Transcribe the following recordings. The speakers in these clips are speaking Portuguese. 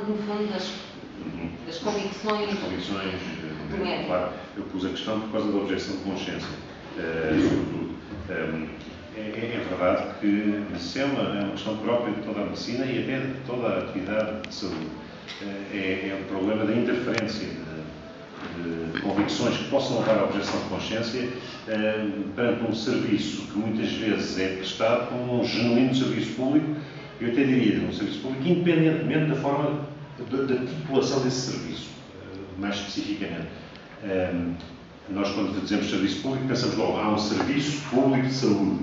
no fundo, das convicções do médico. Claro, eu pus a questão por causa da objeção de consciência, sobretudo. É verdade que isso é uma questão própria de toda a medicina e até de toda a atividade de saúde. É o problema da interferência de convicções que possam levar à objeção de consciência perante um serviço que muitas vezes é prestado como um genuíno serviço público. Eu até diria de um serviço público, independentemente da forma da titulação desse serviço, mais especificamente. Nós, quando dizemos serviço público, pensamos logo, há um serviço público de saúde.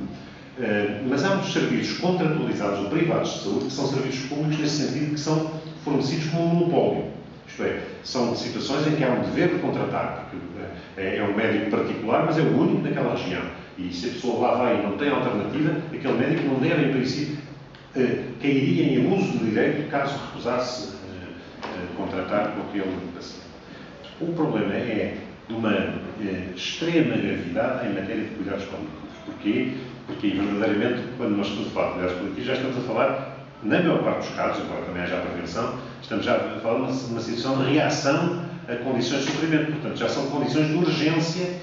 Mas há muitos serviços contratualizados ou privados de saúde que são serviços públicos nesse sentido que são fornecidos como um monopólio. Isto é, são situações em que há um dever de contratar, porque é um médico particular, mas é o único daquela região. E se a pessoa lá vai e não tem alternativa, aquele médico não deve, em princípio, cairia em abuso de direito caso recusasse contratar com aquele paciente. O problema é de uma extrema gravidade em matéria de cuidados paliativos. Porquê? Porque, verdadeiramente, quando nós estamos a falar de cuidados paliativos, já estamos a falar, na maior parte dos casos, embora também haja a prevenção, estamos já a falar de uma situação de reação a condições de sofrimento. Portanto, já são condições de urgência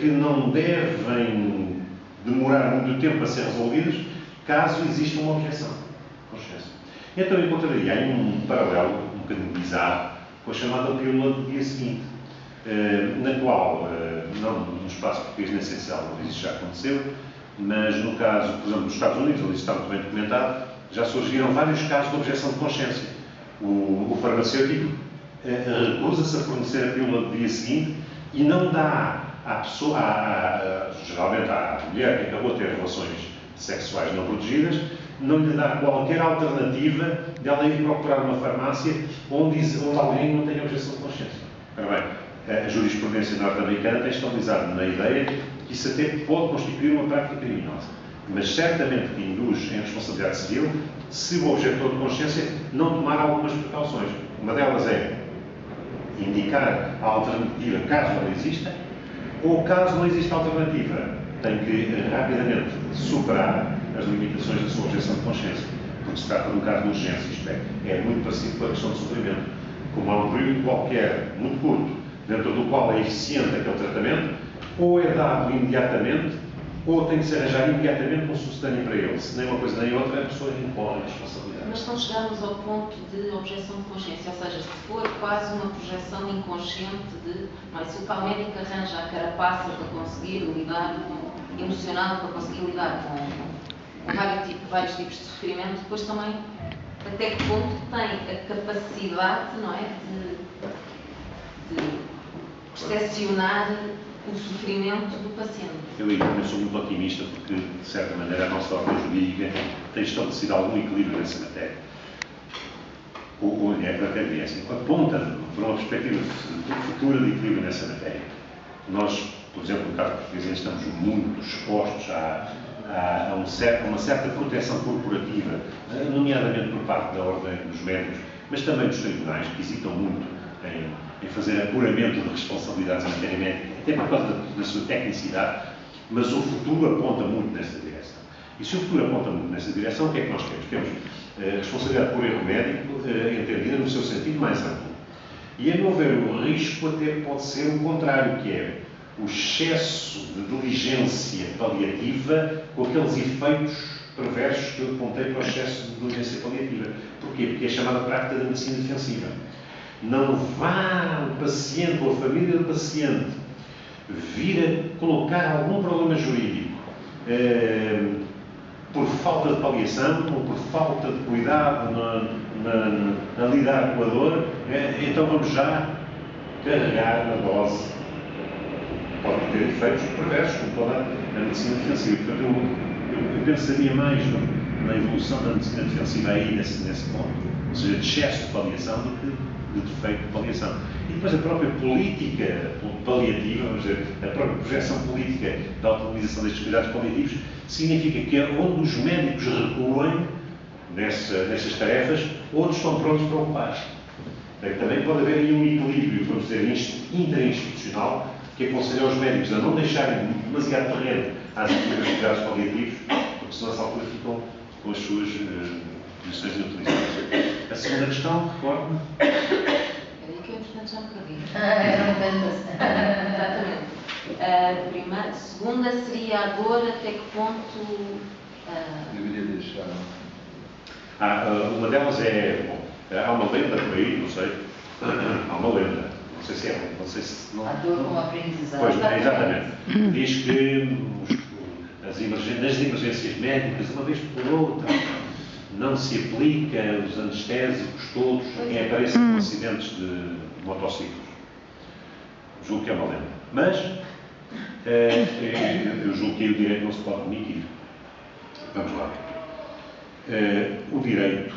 que não devem demorar muito tempo a ser resolvidas, caso exista uma objeção de consciência. Então, encontraria aí um paralelo, um bocadinho bizarro, com a chamada pílula do dia seguinte, na qual, não no espaço português nem essencial, onde isso já aconteceu, mas no caso, por exemplo, dos Estados Unidos, onde isso está muito bem documentado, já surgiram vários casos de objeção de consciência. O farmacêutico recusa-se a fornecer a pílula do dia seguinte e não dá à pessoa, geralmente à mulher que acabou de ter relações sexuais não protegidas, não lhe dá qualquer alternativa dela ir procurar uma farmácia onde alguém não tenha objeção de consciência. Ora bem, a jurisprudência norte-americana tem estabilizado na ideia que isso até pode constituir uma prática criminosa, mas certamente que induz em responsabilidade civil se o objetor de consciência não tomar algumas precauções. Uma delas é indicar a alternativa caso ela exista, ou caso não exista alternativa, tem que rapidamente superar as limitações da sua objeção de consciência, porque se trata de um caso de urgência, isto é muito parecido com a questão de sofrimento. Como há um período qualquer, muito curto, dentro do qual é eficiente aquele tratamento, ou é dado imediatamente, ou tem que ser arranjado imediatamente um sucedâneo para ele. Se nem uma coisa nem outra, a pessoa incorre a responsabilidade. Mas não chegamos ao ponto de objeção de consciência, ou seja, se for quase uma projeção inconsciente de, mas se o tal médico arranja a carapaça para conseguir lidar emocional, para conseguir lidar com vários tipos de sofrimento, depois também até que ponto tem a capacidade, não é, de percepcionar o sofrimento do paciente. Eu sou muito otimista porque, de certa maneira, a nossa ordem jurídica tem estabelecido algum equilíbrio nessa matéria. Até assim, aponta para uma perspectiva futura de equilíbrio nessa matéria. Nós, por exemplo, no caso português, estamos muito expostos a uma certa proteção corporativa, nomeadamente por parte da ordem dos médicos, mas também dos tribunais, que hesitam muito em fazer apuramento de responsabilidades em matéria médica, até por causa da sua tecnicidade, mas o futuro aponta muito nessa direção. E se o futuro aponta muito nessa direção, o que é que nós temos? Temos responsabilidade por erro médico entendida no seu sentido mais amplo. E, a meu ver, o risco até pode ser o contrário, que é o excesso de diligência paliativa com aqueles efeitos perversos que eu apontei para o excesso de diligência paliativa. Porquê? Porque é a chamada prática da medicina defensiva. Não vá o paciente ou a família do paciente vir a colocar algum problema jurídico por falta de paliação ou por falta de cuidado na lidar com a dor, então vamos já carregar na dose. Pode ter efeitos perversos, como toda a medicina defensiva. Portanto, eu pensaria mais na evolução da medicina defensiva aí nesse ponto, ou seja, de excesso de paliação do que de defeito de paliação. E depois a própria política paliativa, vamos dizer, a própria projeção política da utilização destes cuidados paliativos, significa que onde os médicos recuem nessas tarefas, outros estão prontos para ocupar. Também pode haver aí um equilíbrio, vamos dizer, interinstitucional, que aconselha os médicos a não deixarem demasiado terreno às atividades de cuidados paliativos, porque senão, nessa altura, ficam com as suas posições inutilizáveis. A segunda questão, recordo-me. Peraí que é importante já um bocadinho. Exatamente. A primeira, segunda seria a dor, até que ponto... Deveria deixar. Uma delas é, bom, há uma lenda por aí, não sei, há uma lenda, não sei se é, não sei se... Não... A dor como aprendizado. Pois, exatamente. Diz que nas emergências médicas, uma vez por outra, não se aplica os anestésicos todos em aparência com acidentes de motociclos. Julgo que é uma lenda. Mas eu julgo que o direito não se pode omitir. Vamos lá. O direito